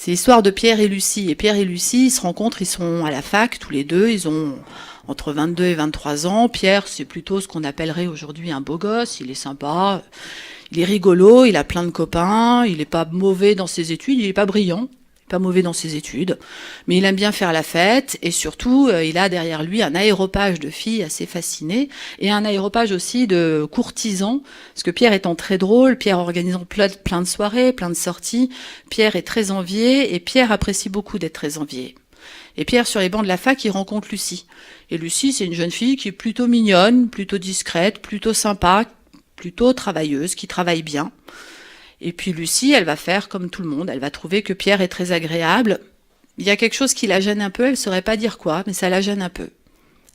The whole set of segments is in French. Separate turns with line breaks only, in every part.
C'est l'histoire de Pierre et Lucie. Et Pierre et Lucie, ils se rencontrent, ils sont à la fac tous les deux, ils ont entre 22 et 23 ans. Pierre, c'est plutôt ce qu'on appellerait aujourd'hui un beau gosse, il est sympa, il est rigolo, il a plein de copains, il n'est pas mauvais dans ses études, il n'est pas brillant, pas mauvais dans ses études, mais il aime bien faire la fête et surtout il a derrière lui un aéropage de filles assez fascinées et un aéropage aussi de courtisans, parce que Pierre étant très drôle, Pierre organisant plein de soirées, plein de sorties, Pierre est très envié et Pierre apprécie beaucoup d'être très envié. Et Pierre, sur les bancs de la fac, il rencontre Lucie. Et Lucie, c'est une jeune fille qui est plutôt mignonne, plutôt discrète, plutôt sympa, plutôt travailleuse, qui travaille bien. Et puis Lucie, elle va faire comme tout le monde, elle va trouver que Pierre est très agréable. Il y a quelque chose qui la gêne un peu, elle ne saurait pas dire quoi, mais ça la gêne un peu.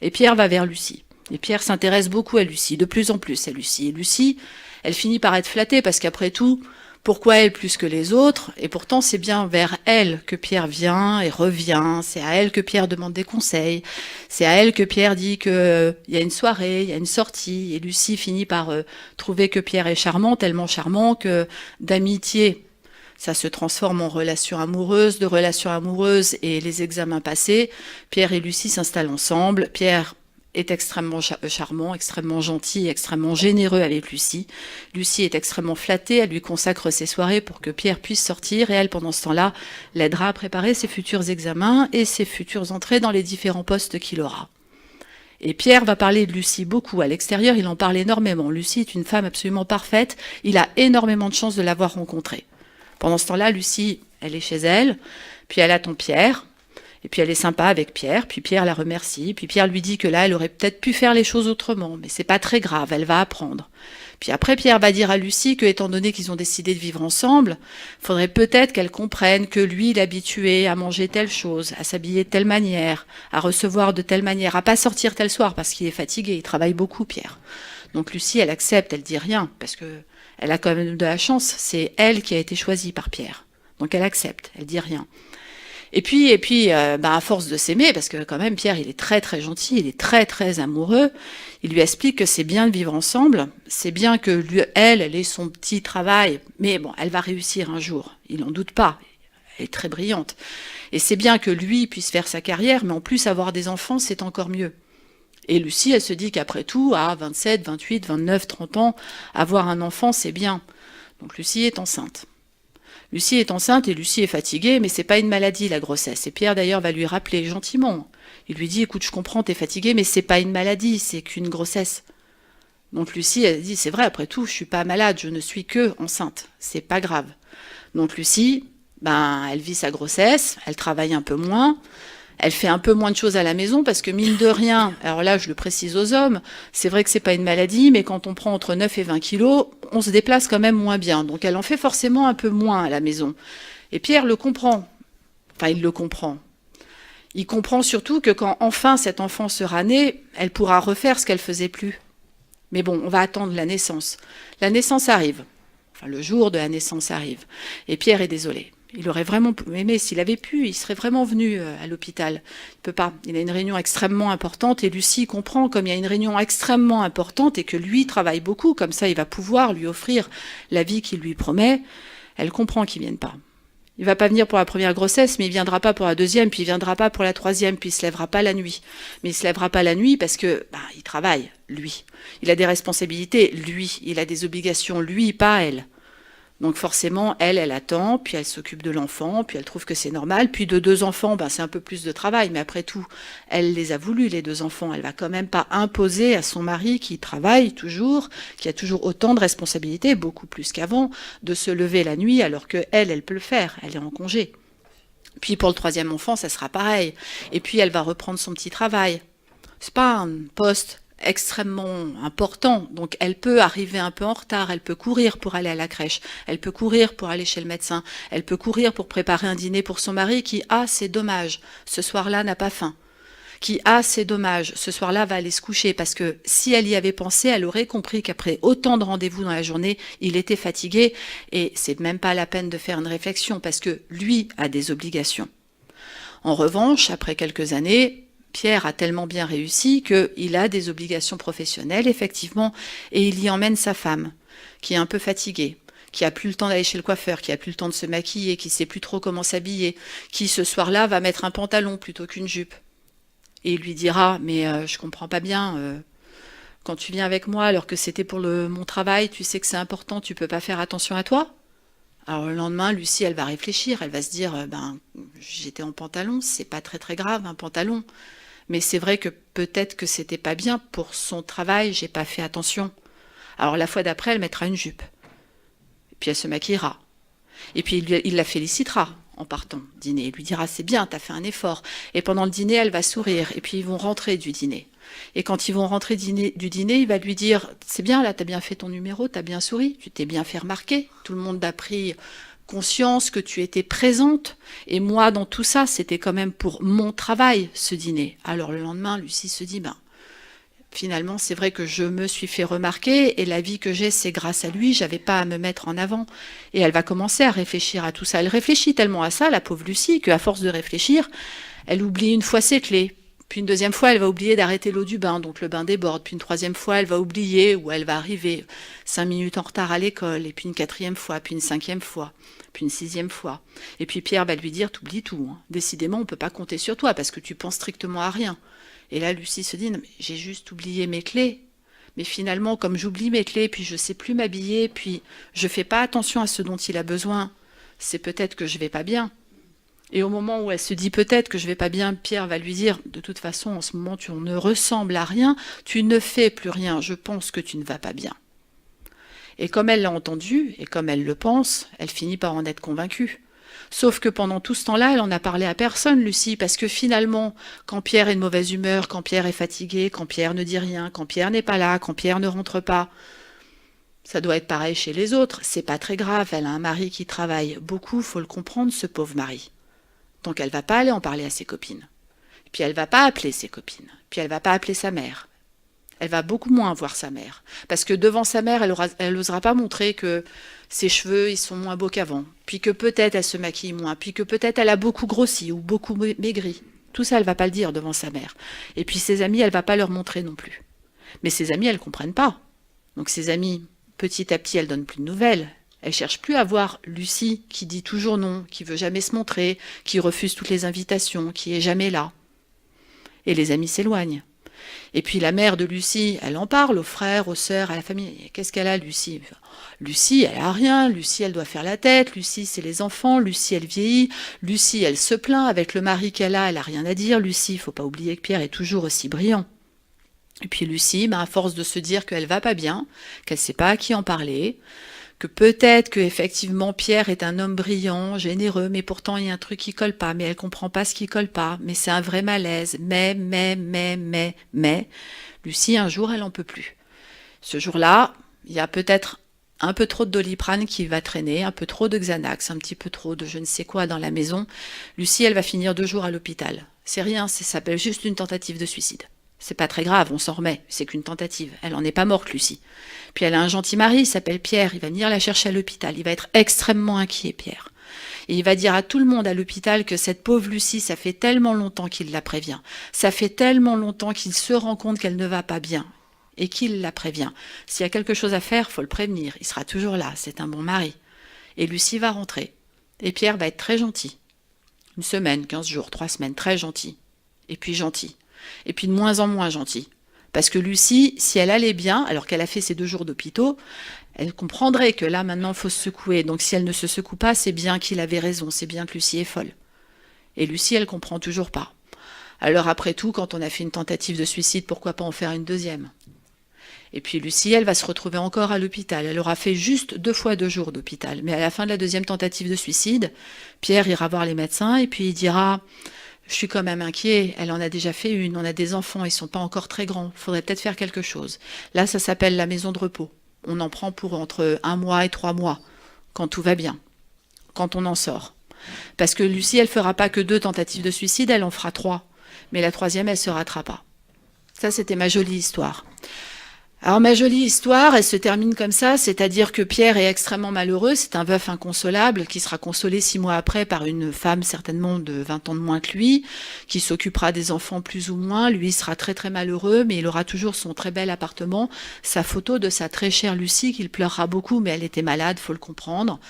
Et Pierre va vers Lucie. Et Pierre s'intéresse beaucoup à Lucie, de plus en plus à Lucie. Et Lucie, elle finit par être flattée, parce qu'après tout, pourquoi elle plus que les autres? Et pourtant, c'est bien vers elle que Pierre vient et revient. C'est à elle que Pierre demande des conseils. C'est à elle que Pierre dit qu'il y a une soirée, il y a une sortie. Et Lucie finit par trouver que Pierre est charmant, tellement charmant que d'amitié, ça se transforme en relation amoureuse, de relation amoureuse et les examens passés. Pierre et Lucie s'installent ensemble. Pierre est extrêmement charmant, extrêmement gentil, extrêmement généreux avec Lucie. Lucie est extrêmement flattée, elle lui consacre ses soirées pour que Pierre puisse sortir et elle, pendant ce temps-là, l'aidera à préparer ses futurs examens et ses futures entrées dans les différents postes qu'il aura. Et Pierre va parler de Lucie beaucoup. À l'extérieur, il en parle énormément. Lucie est une femme absolument parfaite. Il a énormément de chance de l'avoir rencontrée. Pendant ce temps-là, Lucie, elle est chez elle, puis elle attend Pierre. Et puis elle est sympa avec Pierre, puis Pierre la remercie, puis Pierre lui dit que là, elle aurait peut-être pu faire les choses autrement, mais c'est pas très grave, elle va apprendre. Puis après, Pierre va dire à Lucie que, étant donné qu'ils ont décidé de vivre ensemble, faudrait peut-être qu'elle comprenne que lui, il est habitué à manger telle chose, à s'habiller de telle manière, à recevoir de telle manière, à pas sortir tel soir parce qu'il est fatigué, il travaille beaucoup, Pierre. Donc Lucie, elle accepte, elle dit rien, parce que elle a quand même de la chance, c'est elle qui a été choisie par Pierre. Donc elle accepte, elle dit rien. Et puis, à force de s'aimer, parce que quand même Pierre, il est très très gentil, il est très très amoureux, il lui explique que c'est bien de vivre ensemble, c'est bien que lui, elle ait son petit travail, mais bon, elle va réussir un jour, il n'en doute pas, elle est très brillante. Et c'est bien que lui puisse faire sa carrière, mais en plus avoir des enfants, c'est encore mieux. Et Lucie, elle se dit qu'après tout, à 27, 28, 29, 30 ans, avoir un enfant, c'est bien. Donc Lucie est enceinte. Lucie est enceinte et Lucie est fatiguée, mais c'est pas une maladie, la grossesse. Et Pierre, d'ailleurs, va lui rappeler gentiment. Il lui dit, écoute, je comprends, t'es fatiguée, mais c'est pas une maladie, c'est qu'une grossesse. Donc Lucie, elle dit, c'est vrai, après tout, je suis pas malade, je ne suis que enceinte. C'est pas grave. Donc Lucie, elle vit sa grossesse, elle travaille un peu moins, elle fait un peu moins de choses à la maison parce que mine de rien, alors là je le précise aux hommes, c'est vrai que c'est pas une maladie, mais quand on prend entre 9 et 20 kilos, on se déplace quand même moins bien. Donc elle en fait forcément un peu moins à la maison. Et Pierre le comprend. Enfin, il le comprend. Il comprend surtout que quand enfin cet enfant sera né, elle pourra refaire ce qu'elle faisait plus. Mais bon, on va attendre la naissance. La naissance arrive. Enfin, le jour de la naissance arrive. Et Pierre est désolé. Il aurait vraiment aimé, s'il avait pu, il serait vraiment venu à l'hôpital. Il peut pas. Il a une réunion extrêmement importante et Lucie comprend, comme il y a une réunion extrêmement importante et que lui travaille beaucoup, comme ça il va pouvoir lui offrir la vie qu'il lui promet, elle comprend qu'il ne vienne pas. Il va pas venir pour la première grossesse, mais il viendra pas pour la deuxième, puis il viendra pas pour la troisième, puis il se lèvera pas la nuit. Mais il se lèvera pas la nuit parce que, il travaille, lui. Il a des responsabilités, lui. Il a des obligations, lui, pas elle. Donc forcément, elle attend, puis elle s'occupe de l'enfant, puis elle trouve que c'est normal. Puis de 2 enfants, c'est un peu plus de travail, mais après tout, elle les a voulu, les 2 enfants. Elle va quand même pas imposer à son mari qui travaille toujours, qui a toujours autant de responsabilités, beaucoup plus qu'avant, de se lever la nuit alors que elle peut le faire, elle est en congé. Puis pour le 3e enfant, ça sera pareil. Et puis elle va reprendre son petit travail. C'est pas un poste extrêmement important, donc elle peut arriver un peu en retard, elle peut courir pour aller à la crèche, elle peut courir pour aller chez le médecin, elle peut courir pour préparer un dîner pour son mari qui, c'est dommage, ce soir-là n'a pas faim, qui, c'est dommage, ce soir-là va aller se coucher, parce que si elle y avait pensé, elle aurait compris qu'après autant de rendez-vous dans la journée, il était fatigué, et c'est même pas la peine de faire une réflexion, parce que lui a des obligations. En revanche, après quelques années, Pierre a tellement bien réussi qu'il a des obligations professionnelles, effectivement, et il y emmène sa femme, qui est un peu fatiguée, qui a plus le temps d'aller chez le coiffeur, qui a plus le temps de se maquiller, qui sait plus trop comment s'habiller, qui ce soir-là va mettre un pantalon plutôt qu'une jupe. Et il lui dira, mais je comprends pas bien, quand tu viens avec moi alors que c'était pour mon travail, tu sais que c'est important, tu peux pas faire attention à toi? Alors le lendemain, Lucie, elle va réfléchir, elle va se dire, ben j'étais en pantalon, c'est pas très très grave un pantalon. Mais c'est vrai que peut-être que c'était pas bien pour son travail, j'ai pas fait attention. Alors la fois d'après, elle mettra une jupe. Et puis elle se maquillera. Et puis il la félicitera en partant dîner. Il lui dira c'est bien, t'as fait un effort. Et pendant le dîner, elle va sourire. Et puis ils vont rentrer du dîner. Et quand ils vont rentrer du dîner, il va lui dire c'est bien là, t'as bien fait ton numéro, t'as bien souri, tu t'es bien fait remarquer. Tout le monde a pris conscience que tu étais présente. Et moi, dans tout ça, c'était quand même pour mon travail, ce dîner. Alors le lendemain, Lucie se dit ben finalement, c'est vrai que je me suis fait remarquer et la vie que j'ai, c'est grâce à lui, j'avais pas à me mettre en avant. Et elle va commencer à réfléchir à tout ça. Elle réfléchit tellement à ça, la pauvre Lucie, qu'à force de réfléchir, elle oublie une fois ses clés. Puis une deuxième fois, elle va oublier d'arrêter l'eau du bain, donc le bain déborde. Puis une troisième fois, elle va oublier ou elle va arriver 5 minutes en retard à l'école. Et puis une quatrième fois, puis une cinquième fois, puis une sixième fois. Et puis Pierre va lui dire, t'oublies tout. Hein. Décidément, on peut pas compter sur toi parce que tu penses strictement à rien. Et là, Lucie se dit, non, mais j'ai juste oublié mes clés. Mais finalement, comme j'oublie mes clés, puis je sais plus m'habiller, puis je fais pas attention à ce dont il a besoin, c'est peut-être que je vais pas bien. Et au moment où elle se dit peut-être que je vais pas bien, Pierre va lui dire, de toute façon, en ce moment, tu ne ressembles à rien, tu ne fais plus rien, je pense que tu ne vas pas bien. Et comme elle l'a entendu, et comme elle le pense, elle finit par en être convaincue. Sauf que pendant tout ce temps-là, elle en a parlé à personne, Lucie, parce que finalement, quand Pierre est de mauvaise humeur, quand Pierre est fatigué, quand Pierre ne dit rien, quand Pierre n'est pas là, quand Pierre ne rentre pas, ça doit être pareil chez les autres, c'est pas très grave, elle a un mari qui travaille beaucoup, faut le comprendre, ce pauvre mari. Donc elle va pas aller en parler à ses copines. Puis elle va pas appeler ses copines. Puis elle va pas appeler sa mère. Elle va beaucoup moins voir sa mère. Parce que devant sa mère, elle n'osera pas montrer que ses cheveux, ils sont moins beaux qu'avant. Puis que peut-être elle se maquille moins. Puis que peut-être elle a beaucoup grossi ou beaucoup maigri. Tout ça, elle va pas le dire devant sa mère. Et puis ses amis, elle va pas leur montrer non plus. Mais ses amis, elles comprennent pas. Donc ses amis, petit à petit, elles donnent plus de nouvelles. Elles cherchent plus à voir Lucie qui dit toujours non, qui veut jamais se montrer, qui refuse toutes les invitations, qui est jamais là. Et les amis s'éloignent. Et puis la mère de Lucie, elle en parle aux frères, aux sœurs, à la famille. Qu'est-ce qu'elle a, Lucie? Lucie, elle a rien. Lucie, elle doit faire la tête. Lucie, c'est les enfants. Lucie, elle vieillit. Lucie, elle se plaint avec le mari qu'elle a rien à dire. Lucie, il faut pas oublier que Pierre est toujours aussi brillant. Et puis Lucie, à force de se dire qu'elle va pas bien, qu'elle sait pas à qui en parler, que peut-être que effectivement Pierre est un homme brillant, généreux, mais pourtant il y a un truc qui colle pas, mais elle comprend pas ce qui colle pas, mais c'est un vrai malaise, mais, Lucie, un jour, elle en peut plus. Ce jour-là, il y a peut-être un peu trop de Doliprane qui va traîner, un peu trop de Xanax, un petit peu trop de je ne sais quoi dans la maison. Lucie, elle va finir 2 jours à l'hôpital. C'est rien, ça s'appelle juste une tentative de suicide. C'est pas très grave, on s'en remet, c'est qu'une tentative. Elle en est pas morte, Lucie. Puis elle a un gentil mari, il s'appelle Pierre, il va venir la chercher à l'hôpital. Il va être extrêmement inquiet, Pierre. Et il va dire à tout le monde à l'hôpital que cette pauvre Lucie, ça fait tellement longtemps qu'il la prévient. Ça fait tellement longtemps qu'il se rend compte qu'elle ne va pas bien. Et qu'il la prévient. S'il y a quelque chose à faire, faut le prévenir. Il sera toujours là, c'est un bon mari. Et Lucie va rentrer. Et Pierre va être très gentil. 1 semaine, 15 jours, 3 semaines, très gentil. Et puis gentil. Et puis de moins en moins gentil. Parce que Lucie, si elle allait bien, alors qu'elle a fait ses 2 jours d'hôpitaux, elle comprendrait que là, maintenant, il faut se secouer. Donc si elle ne se secoue pas, c'est bien qu'il avait raison, c'est bien que Lucie est folle. Et Lucie, elle comprend toujours pas. Alors après tout, quand on a fait une tentative de suicide, pourquoi pas en faire une deuxième? Et puis Lucie, elle va se retrouver encore à l'hôpital. Elle aura fait juste 2 fois 2 jours d'hôpital. Mais à la fin de la deuxième tentative de suicide, Pierre ira voir les médecins et puis il dira... Je suis quand même inquiet, elle en a déjà fait une, on a des enfants, ils sont pas encore très grands, faudrait peut-être faire quelque chose. Là, ça s'appelle la maison de repos. On en prend pour entre 1 mois et 3 mois, quand tout va bien, quand on en sort. Parce que Lucie, elle fera pas que 2 tentatives de suicide, elle en fera 3. Mais la 3e, elle se ratera pas. Ça, c'était ma jolie histoire. Alors ma jolie histoire, elle se termine comme ça, c'est-à-dire que Pierre est extrêmement malheureux, c'est un veuf inconsolable qui sera consolé 6 mois après par une femme certainement de 20 ans de moins que lui, qui s'occupera des enfants plus ou moins, lui sera très très malheureux, mais il aura toujours son très bel appartement, sa photo de sa très chère Lucie, qu'il pleurera beaucoup, mais elle était malade, faut le comprendre,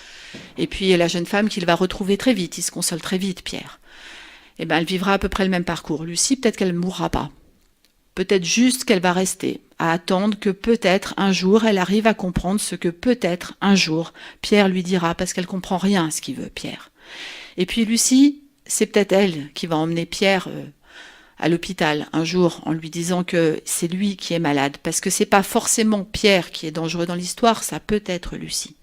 et puis la jeune femme qu'il va retrouver très vite, il se console très vite, Pierre. Eh ben, elle vivra à peu près le même parcours. Lucie, peut-être qu'elle ne mourra pas. Peut-être juste qu'elle va rester, à attendre que peut-être un jour elle arrive à comprendre ce que peut-être un jour Pierre lui dira, parce qu'elle comprend rien à ce qu'il veut, Pierre. Et puis Lucie, c'est peut-être elle qui va emmener Pierre à l'hôpital un jour en lui disant que c'est lui qui est malade, parce que c'est pas forcément Pierre qui est dangereux dans l'histoire, ça peut être Lucie.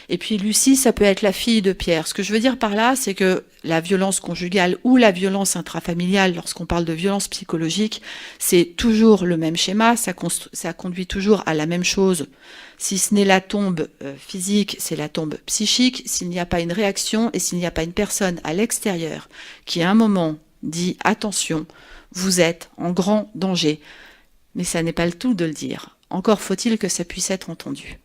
Et puis Lucie, ça peut être la fille de Pierre. Ce que je veux dire par là, c'est que la violence conjugale ou la violence intrafamiliale, lorsqu'on parle de violence psychologique, c'est toujours le même schéma, ça conduit toujours à la même chose. Si ce n'est la tombe physique, c'est la tombe psychique. S'il n'y a pas une réaction et s'il n'y a pas une personne à l'extérieur qui à un moment dit « attention, vous êtes en grand danger », mais ça n'est pas le tout de le dire. Encore faut-il que ça puisse être entendu.